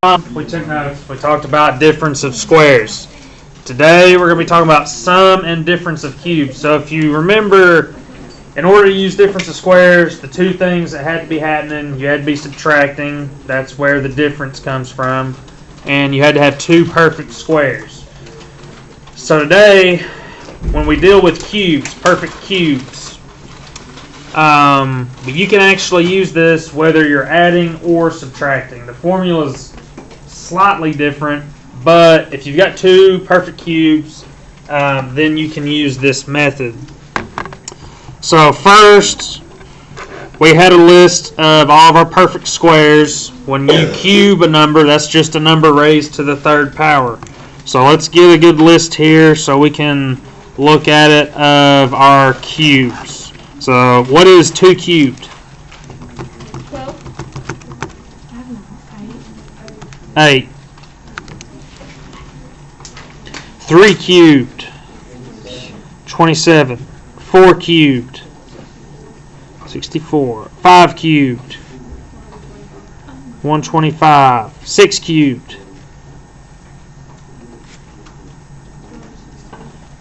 We took notes. We talked about difference of squares. Today we're going to be talking about sum and difference of cubes. So if you remember, in order to use difference of squares, the two things that had to be happening, you had to be subtracting. That's where the difference comes from. And you had to have two perfect squares. So today, when we deal with cubes, perfect cubes, you can actually use this whether you're adding or subtracting. The formula is slightly different, but if you've got two perfect cubes, then you can use this method. So first, we had a list of all of our perfect squares. When you cube a number, that's just a number raised to the third power. So let's get a good list here so we can look at it of our cubes. So what is 2 cubed? 8. 3 cubed, 27. 4 cubed, 64. 5 cubed, 125. 6 cubed,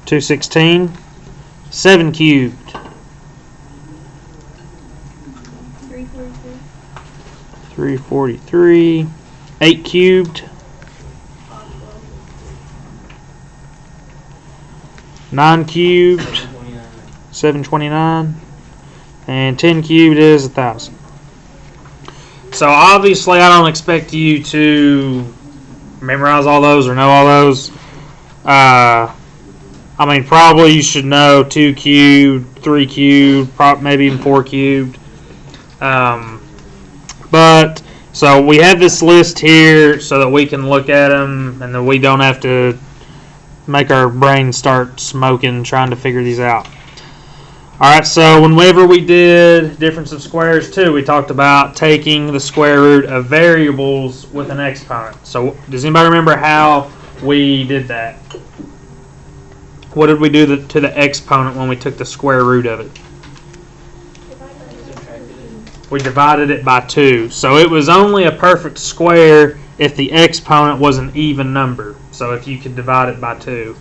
216. 7 cubed, 343. 8 cubed, 9 cubed, 729, and 10 cubed is 1,000. So obviously I don't expect you to memorize all those or know all those. Probably you should know 2 cubed, 3 cubed, maybe even 4 cubed. So we have this list here so that we can look at them and that we don't have to make our brain start smoking trying to figure these out. Alright, so whenever we did difference of squares too, we talked about taking the square root of variables with an exponent. So does anybody remember how we did that? What did we do to the exponent when we took the square root of it? We divided it by 2. So it was only a perfect square if the exponent was an even number. So if you could divide it by 2.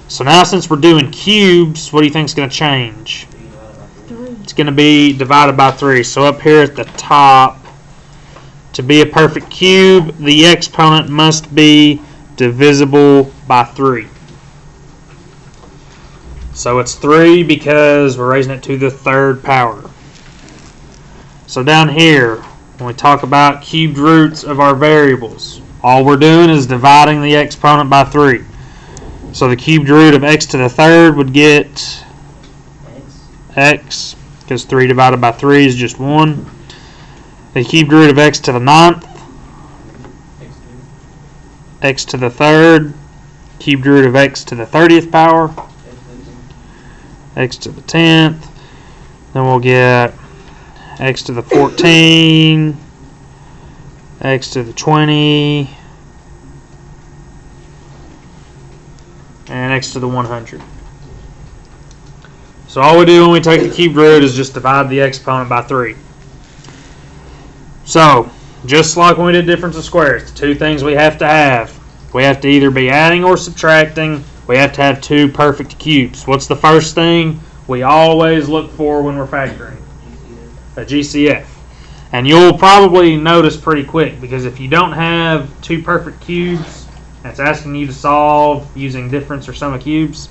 So now since we're doing cubes, what do you think is going to change? 3. It's going to be divided by 3. So up here at the top, to be a perfect cube, the exponent must be divisible by 3. So it's 3 because we're raising it to the third power. So down here, when we talk about cubed roots of our variables, all we're doing is dividing the exponent by 3. So the cubed root of x to the third would get x, because 3 divided by 3 is just 1. The cubed root of x to the 9th, x to the third, cubed root of x to the 30th power, x to the 10th. Then we'll get x to the 14, x to the 20, and x to the 100. So all we do when we take the cubed root is just divide the exponent by 3. So, just like when we did difference of squares, the two things we have to either be adding or subtracting. We have to have two perfect cubes. What's the first thing we always look for when we're factoring? A GCF. And you'll probably notice pretty quick, because if you don't have two perfect cubes and it's asking you to solve using difference or sum of cubes,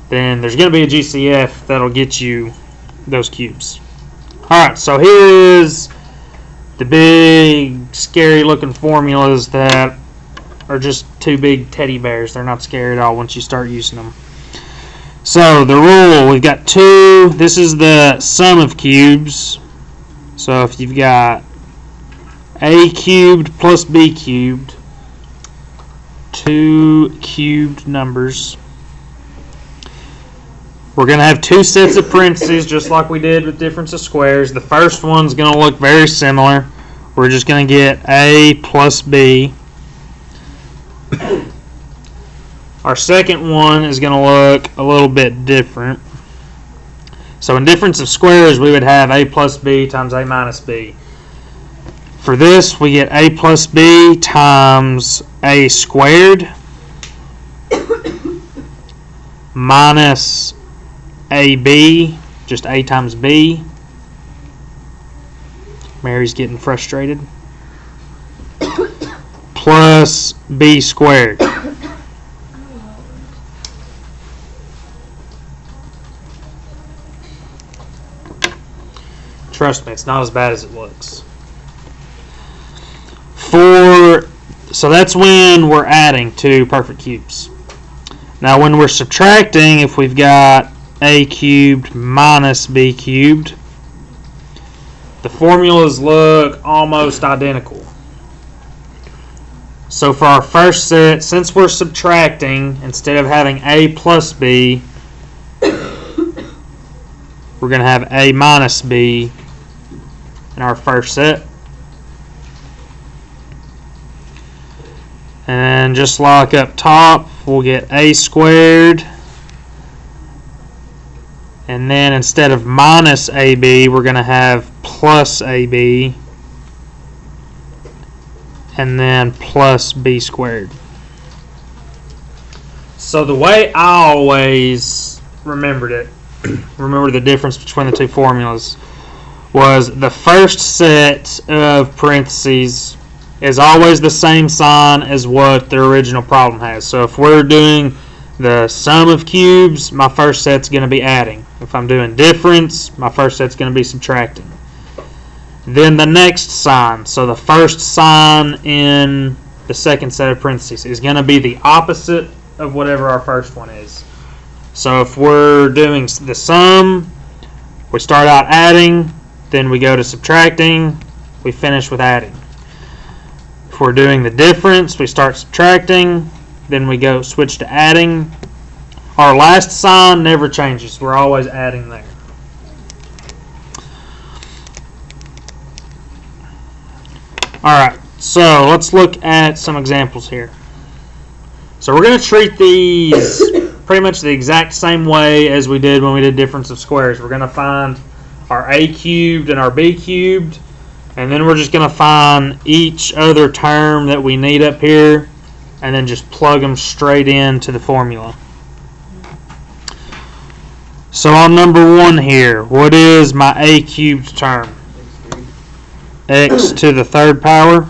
then there's going to be a GCF that'll get you those cubes. Alright, so here is the big scary looking formulas that are just two big teddy bears. They're not scary at all once you start using them. So the rule, we've got 2. This is the sum of cubes. So if you've got a cubed plus b cubed, 2 cubed numbers, we're going to have 2 sets of parentheses just like we did with difference of squares. The first one's going to look very similar. We're just going to get a plus b. Our second one is going to look a little bit different. So in difference of squares, we would have a plus b times a minus b. For this, we get a plus b times a squared minus ab, just a times b. Mary's getting frustrated. Plus b squared. Trust me, it's not as bad as it looks. So that's when we're adding two perfect cubes. Now when we're subtracting, if we've got a cubed minus b cubed, the formulas look almost identical. So for our first set, since we're subtracting, instead of having a plus b, we're going to have a minus b in our first set. And just like up top, we'll get a squared. And then instead of minus ab, we're going to have plus ab. And then plus b squared. So the way I always remembered it, remember the difference between the two formulas, was the first set of parentheses is always the same sign as what the original problem has. So if we're doing the sum of cubes, my first set's going to be adding. If I'm doing difference, my first set's going to be subtracting. Then the next sign, so the first sign in the second set of parentheses, is going to be the opposite of whatever our first one is. So if we're doing the sum, we start out adding, then we go to subtracting, we finish with adding. If we're doing the difference, we start subtracting, then we go switch to adding. Our last sign never changes. We're always adding there. Alright, so let's look at some examples here. So we're going to treat these pretty much the exact same way as we did when we did difference of squares. We're going to find our a cubed and our b cubed, and then we're just going to find each other term that we need up here, and then just plug them straight into the formula. So on number 1 here, what is my a cubed term? X to the third power.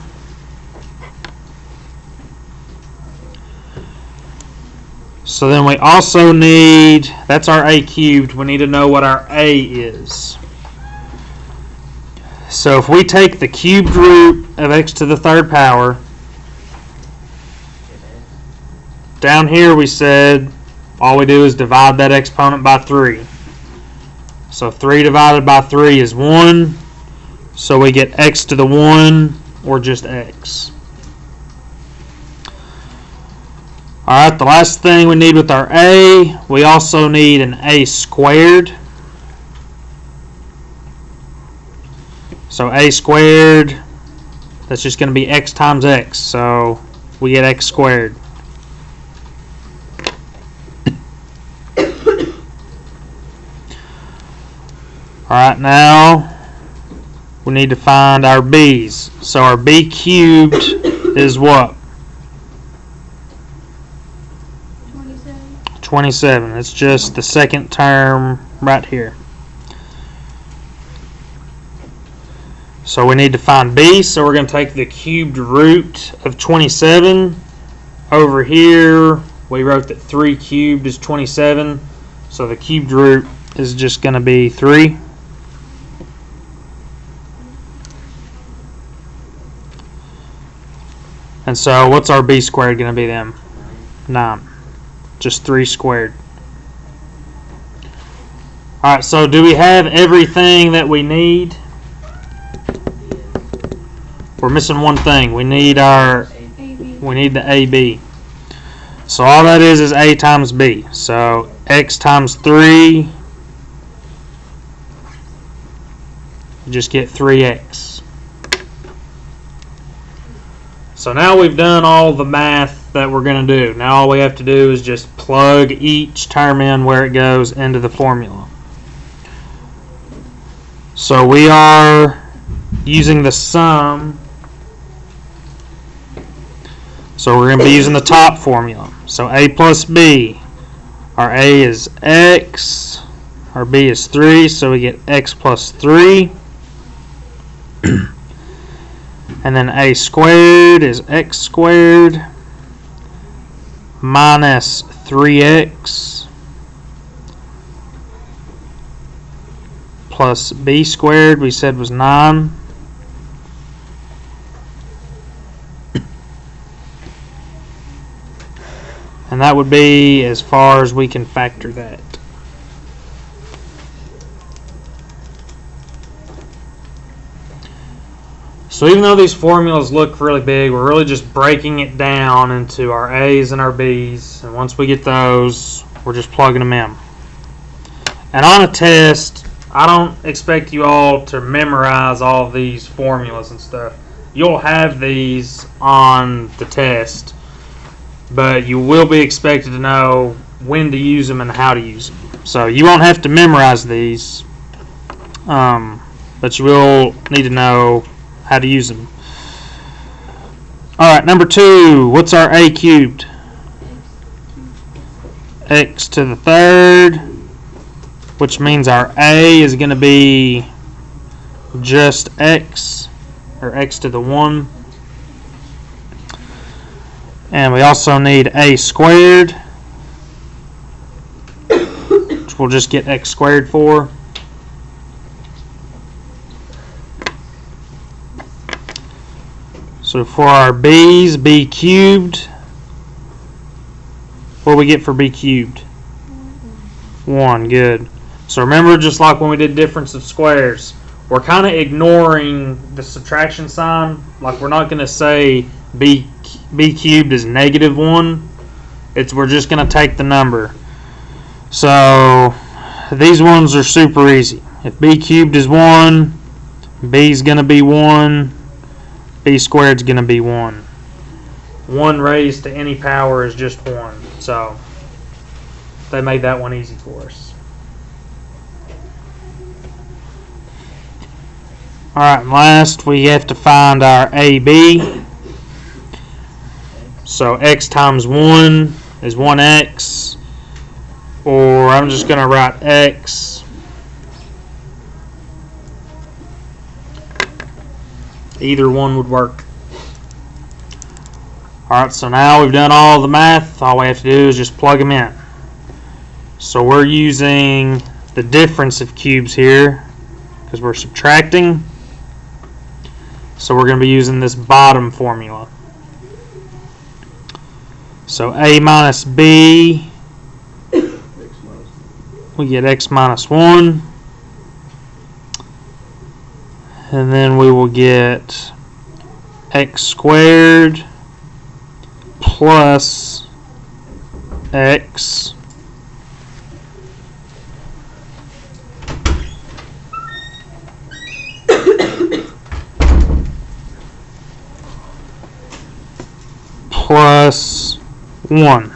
So then we also need, that's our a cubed, we need to know what our a is. So if we take the cubed root of x to the third power, down here we said all we do is divide that exponent by 3. So 3 divided by 3 is 1. So we get x to the 1, or just x. Alright, the last thing we need with our a, we also need an a squared. So a squared, that's just going to be x times x. So we get x squared. Alright, now we need to find our b's. So our b cubed is what? 27. It's just the second term right here. So we need to find b, so we're going to take the cubed root of 27. Over here, we wrote that 3 cubed is 27, so the cubed root is just going to be 3. And so what's our b squared going to be then? 9. Just 3 squared. Alright, so do we have everything that we need? We're missing one thing. We need the AB. So all that is a times b. So x times 3, you just get 3x. So now we've done all the math that we're going to do. Now all we have to do is just plug each term in where it goes into the formula. So we are using the sum So we're going to be using the top formula. So a plus b. Our a is x. Our b is 3, so we get x plus 3. And then a squared is x squared minus 3x plus b squared we said was 9. And that would be as far as we can factor that. So even though these formulas look really big, we're really just breaking it down into our A's and our B's. And once we get those, we're just plugging them in. And on a test, I don't expect you all to memorize all of these formulas and stuff. You'll have these on the test, but you will be expected to know when to use them and how to use them. So you won't have to memorize these, but you will need to know how to use them. Alright, number 2, what's our a cubed? X to the third, which means our a is going to be just x, or x to the 1. And we also need a squared, which we'll just get x squared for. So for our b's, b cubed, what do we get for b cubed? 1, good. So remember, just like when we did difference of squares, we're kind of ignoring the subtraction sign. Like we're not going to say b cubed is -1. We're just going to take the number. So these ones are super easy. If b cubed is 1, b is going to be 1. B squared is going to be 1. 1 raised to any power is just 1. So they made that one easy for us. Alright, and last we have to find our AB. So x times 1 is 1x. Or I'm just going to write x. Either one would work. Alright, so now we've done all the math. All we have to do is just plug them in. So we're using the difference of cubes here because we're subtracting. So we're going to be using this bottom formula. So a minus b, we get x minus 1. And then we will get x squared plus x plus 1.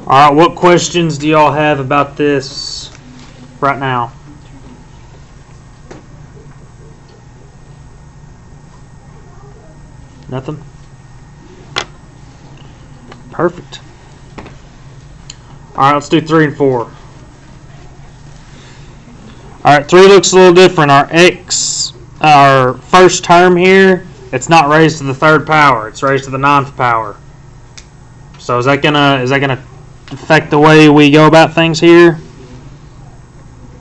Alright, what questions do y'all have about this right now? Nothing? Perfect. Alright, let's do 3 and 4. Alright, 3 looks a little different. Our first term here, it's not raised to the 3rd power. It's raised to the 9th power. So is that gonna affect the way we go about things here?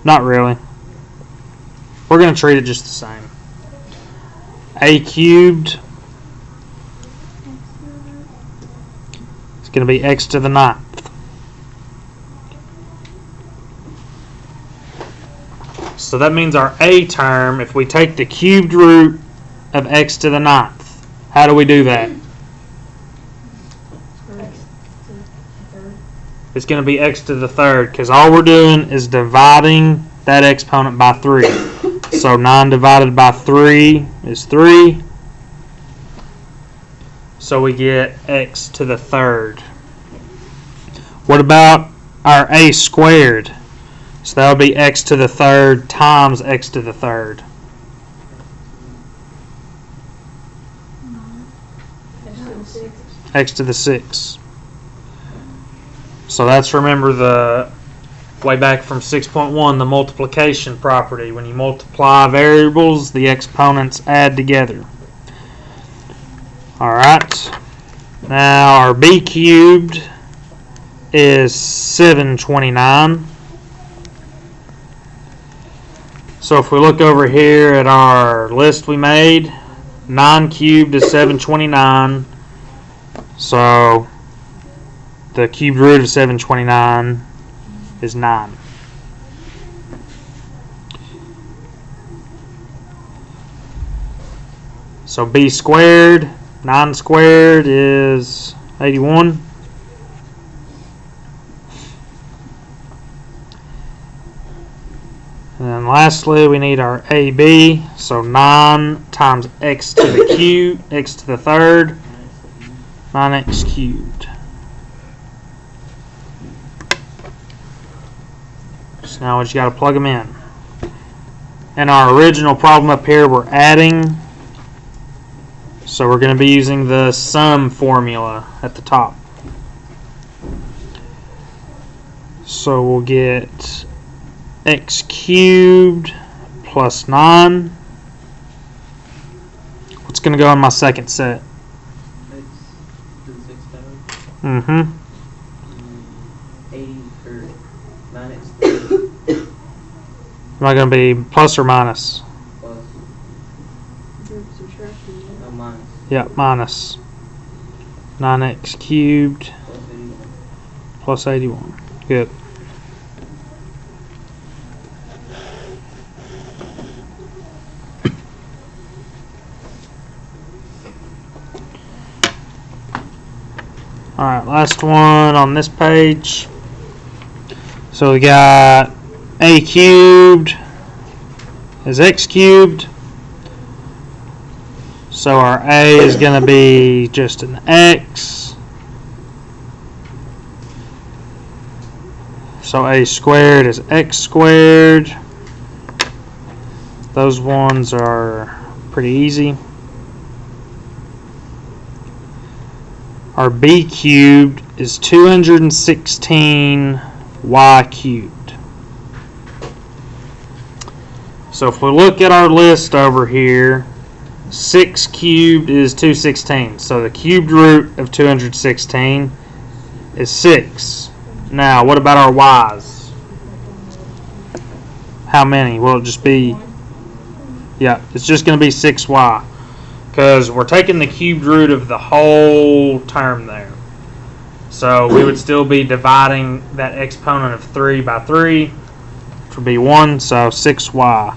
Not really. We're going to treat it just the same. A cubed is going to be x to the 9th. So that means our a term, if we take the cubed root of x to the 9th, how do we do that? It's going to be x to the 3rd because all we're doing is dividing that exponent by 3. So 9 divided by 3 is 3. So we get x to the 3rd. What about our a squared? So that would be x to the third times x to the third. X to the 6. So that's, remember, the way back from 6.1, the multiplication property. When you multiply variables, the exponents add together. Alright. Now our b cubed is 729. So if we look over here at our list we made, 9 cubed is 729. So the cubed root of 729 is 9. So b squared, 9 squared is 81. And then lastly, we need our AB. So 9 times x to the cube, x to the third, 9x cubed. So now we just got to plug them in. In our original problem up here, we're adding. So we're going to be using the sum formula at the top. So we'll get x cubed plus 9. What's going to go in my second set? X to the 6th power. Mm-hmm. 80 or 9x. Am I going to be plus or minus? Plus. No, minus. Yeah, minus 9x cubed Plus 81. plus 81. Good. Alright, last one on this page. So we got a cubed is x cubed. So our a is going to be just an x. So a squared is x squared. Those ones are pretty easy. Our b cubed is 216 y cubed. So if we look at our list over here, 6 cubed is 216. So the cubed root of 216 is 6. Now, what about our y's? How many? Will it just be... Yeah, it's just going to be 6y. Because we're taking the cubed root of the whole term there. So we would still be dividing that exponent of 3 by 3, which would be 1, so 6y.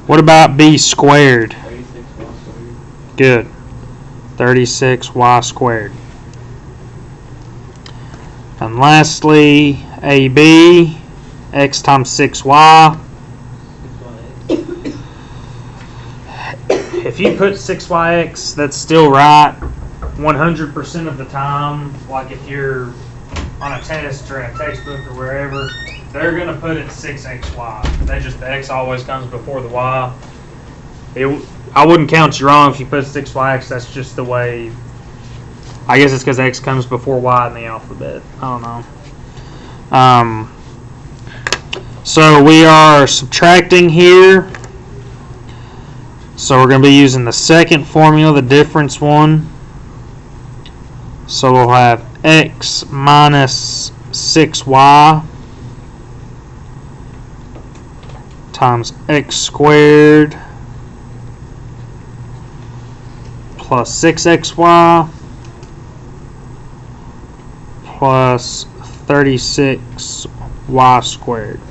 What about b squared? 36y squared. Good. 36y squared. And lastly, AB, x times 6y. 6yx. If you put 6yx, that's still right 100% of the time. Like if you're on a test or a textbook or wherever, they're going to put it 6xy. The x always comes before the y. I wouldn't count you wrong if you put 6yx. That's just the way. I guess it's because x comes before y in the alphabet. I don't know. So we are subtracting here. So we're going to be using the second formula, the difference one. So we'll have x minus 6y times x squared plus 6xy plus 36y squared.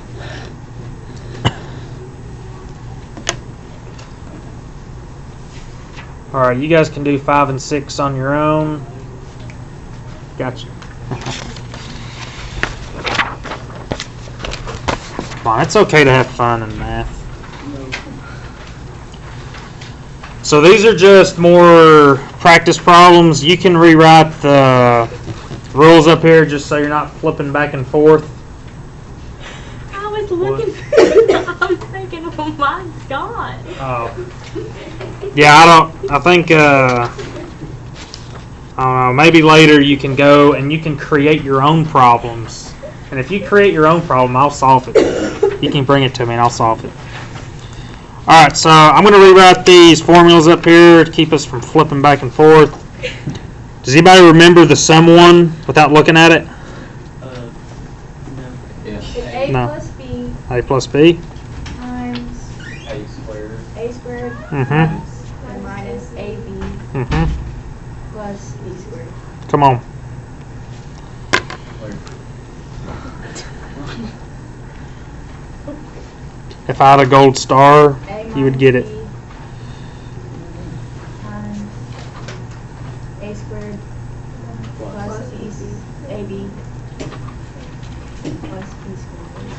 Alright, you guys can do 5 and 6 on your own. Gotcha. Come on, it's okay to have fun in math. So these are just more practice problems. You can rewrite the rules up here just so you're not flipping back and forth. was looking for I'm thinking, oh my god. Yeah, I think, I don't know, maybe later you can go and you can create your own problems. And if you create your own problem, I'll solve it. You can bring it to me and I'll solve it. Alright, so I'm going to rewrite these formulas up here to keep us from flipping back and forth. Does anybody remember the sum one without looking at it? No. Yeah. It's A No. plus B A plus B? times A squared. A squared Mhm. and minus AB Mm-hmm. plus B squared. Come on. Where? If I had a gold star, A you would get it. minus B times A squared plus AB plus B squared.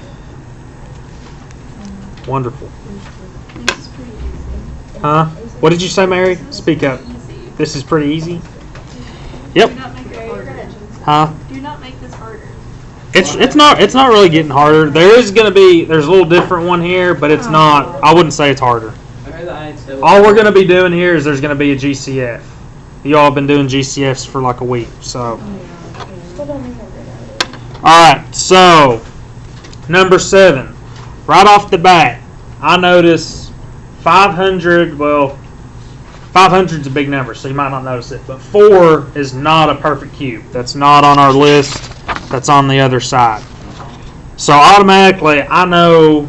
Wonderful. This is pretty easy. Huh? What did you say, Mary? Speak up. Easy. This is pretty easy. Yep. Do not make it harder. Huh? Do not make this harder. It's not really getting harder. There's a little different one here, but it's not. I wouldn't say it's harder. I heard that I had to. All we're gonna be doing here is there's gonna be a GCF. You all have been doing GCFs for like a week, so. Alright, so number 7. Right off the bat, I notice 500, well, 500 is a big number, so you might not notice it, but 4 is not a perfect cube. That's not on our list. That's on the other side. So automatically, I know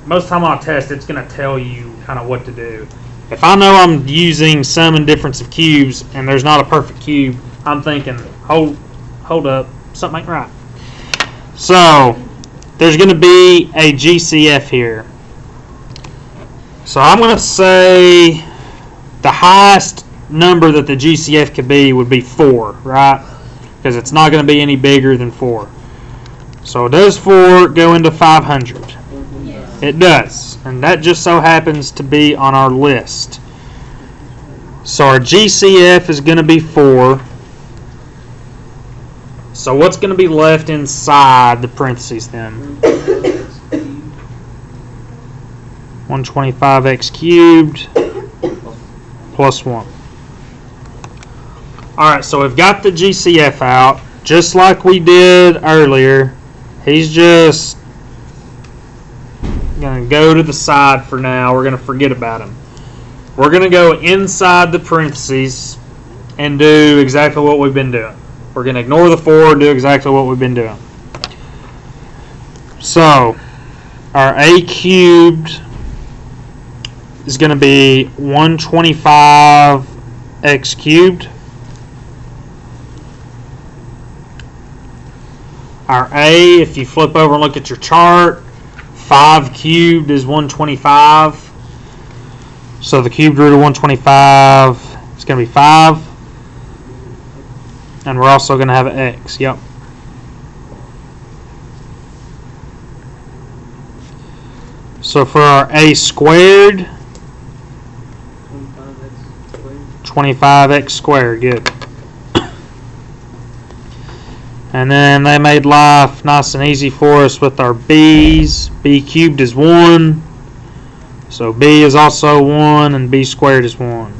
most of the time on a test, it's going to tell you kind of what to do. If I know I'm using sum and difference of cubes and there's not a perfect cube, I'm thinking, hold up, something ain't right. So there's going to be a GCF here. So I'm going to say the highest number that the GCF could be would be 4, right? Because it's not going to be any bigger than 4. So does 4 go into 500? Yes. It does. And that just so happens to be on our list. So our GCF is going to be 4. So what's going to be left inside the parentheses then? 125x cubed plus 1. Alright, so we've got the GCF out, just like we did earlier. He's just going to go to the side for now. We're going to forget about him. We're going to go inside the parentheses and do exactly what we've been doing. We're going to ignore the 4 and do exactly what we've been doing. So, our a cubed is going to be 125x cubed. Our a, if you flip over and look at your chart, 5 cubed is 125. So the cubed root of 125 is going to be 5. And we're also going to have an x. Yep. So for our a squared, 25x squared. Good. And then they made life nice and easy for us with our b's. B cubed is 1. So b is also 1 and b squared is 1.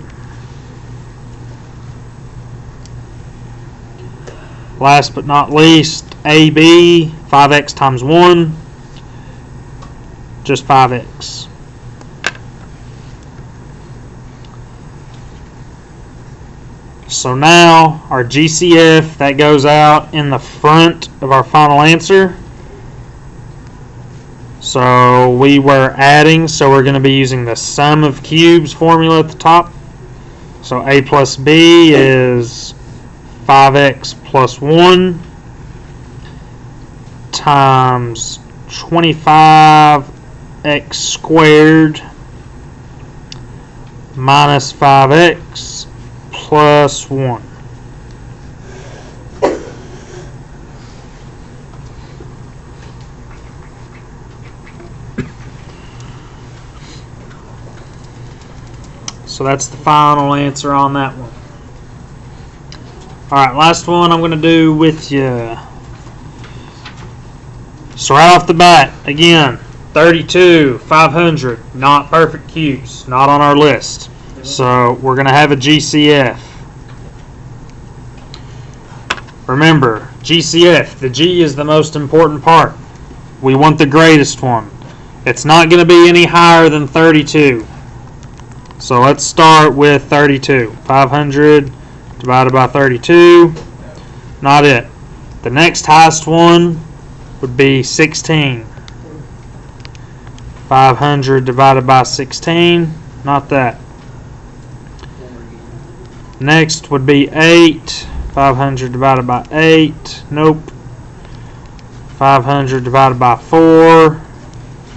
Last but not least, AB, 5x times 1, just 5x. So now our GCF, that goes out in the front of our final answer. So we were adding, so we're going to be using the sum of cubes formula at the top. So a plus b is 5x plus 1 times 25x squared minus 5x plus 1. So that's the final answer on that one. Alright, last one I'm going to do with you. So right off the bat, again, 32, 500, not perfect cubes, not on our list. So we're going to have a GCF. Remember, GCF, the G is the most important part. We want the greatest one. It's not going to be any higher than 32. So let's start with 32. 500 divided by 32. Not it. The next highest one would be 16. 500 divided by 16. Not that. Next would be 8. 500 divided by 8. Nope. 500 divided by 4.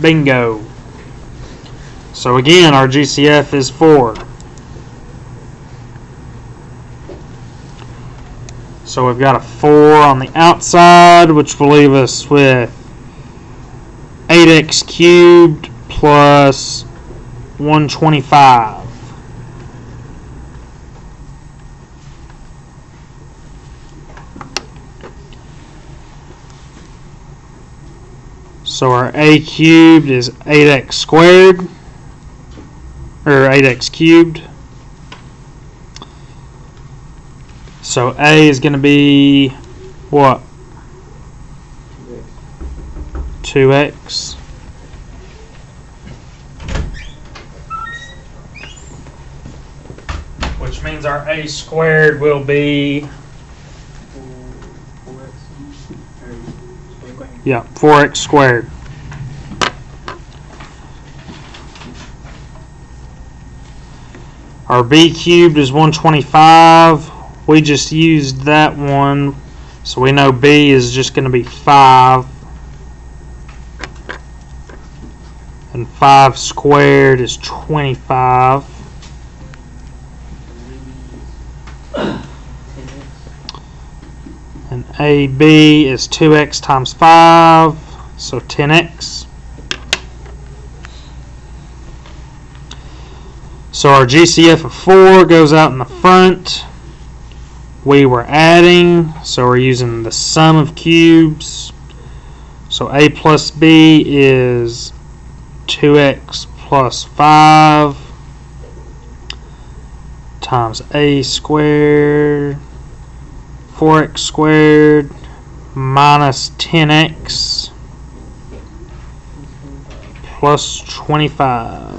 Bingo. So again, our GCF is 4. So we've got a 4 on the outside, which will leave us with 8x cubed plus 125. So our a cubed is 8x squared, or 8x cubed. So a is going to be what? 2x. Which means our a squared will be, 4x squared. Our b cubed is 125. We just used that one, so we know b is just going to be 5. And 5 squared is 25. And AB is 2x times 5, so 10x. So our GCF of 4 goes out in the front. We were adding, so we're using the sum of cubes. So a plus b is 2x plus 5 times a squared, 4x squared minus 10x plus 25.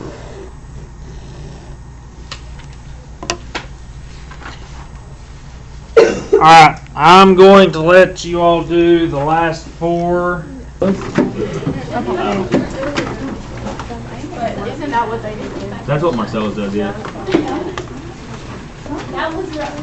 Alright, I'm going to let you all do the last 4. But isn't that what they do? That's what Marcellus does, yeah. That was rough.